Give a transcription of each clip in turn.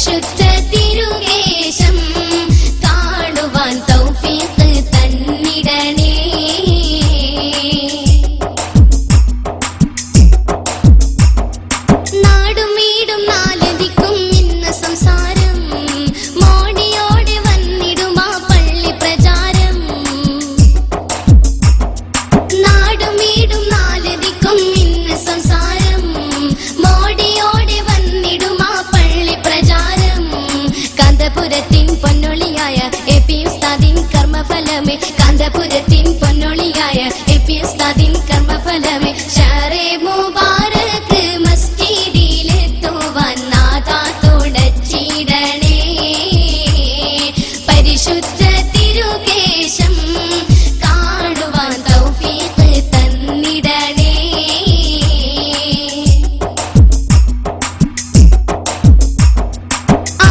പരിശുദ്ധ തിരുകേശം കാണുവാൻ തൗഫീഖ് തന്നിടണേ. നാടും വീടും നാല് ദിക്കും ഇന്ന് സംസാരം, മോടിയോടെ വന്നിടുമാ പള്ളി പ്രചാരം. നാടും വീടും നാല് ദിക്കും ഇന്ന് സംസാരം, മോടിയോടെ വന്നിടുമാ പള്ളി പ്രചാരം. കാന്തപുരത്തിൻ പൊന്നൊളിയായ AP ഉസ്താദിൻ കർമ്മഫലമേ, കാന്തപുരത്തിൻ പൊന്നൊളിയായ AP ഉസ്താദിൻ കർമ്മഫലമേ. ഷാറെ മുബാരക് മസ്ജിദിലെത്തുവാൻ നാഥാ തുണച്ചിടണേ. പരിശുദ്ധ തിരുകേശം കാണുവാൻ തൗഫീഖ് തന്നിടണേ.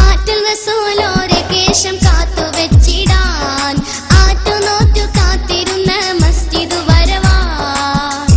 ആറ്റൽ റസൂലോരെ കേശം കാത്തുവച്ചിടാൻ ആറ്റുനോറ്റു കാത്തിരുന്ന മസ്ജിദ് വരവാൻ.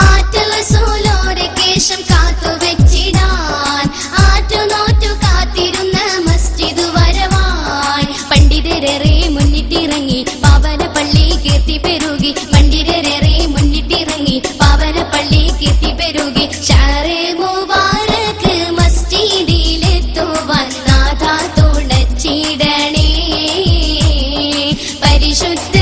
ആറ്റൽ റസൂലോരെ കേശം കാത്തുവച്ചിടാൻ ആറ്റുനോറ്റു കാത്തിരുന്ന മസ്ജിദ് വരവാൻ. പണ്ഡിതരേറെ മുന്നിട്ടിറങ്ങി പാവന പള്ളി കീർത്തി പെരുകി, പണ്ഡിതരേറെ മുന്നിട്ടിറങ്ങി പാവന പള്ളി കീർത്തി പെരുകി. ഷാറെ മുബാരക് മസ്ജിദിലെത്തുവാൻ നാഥാ തുണച്ചിടണേ. പരിശുദ്ധ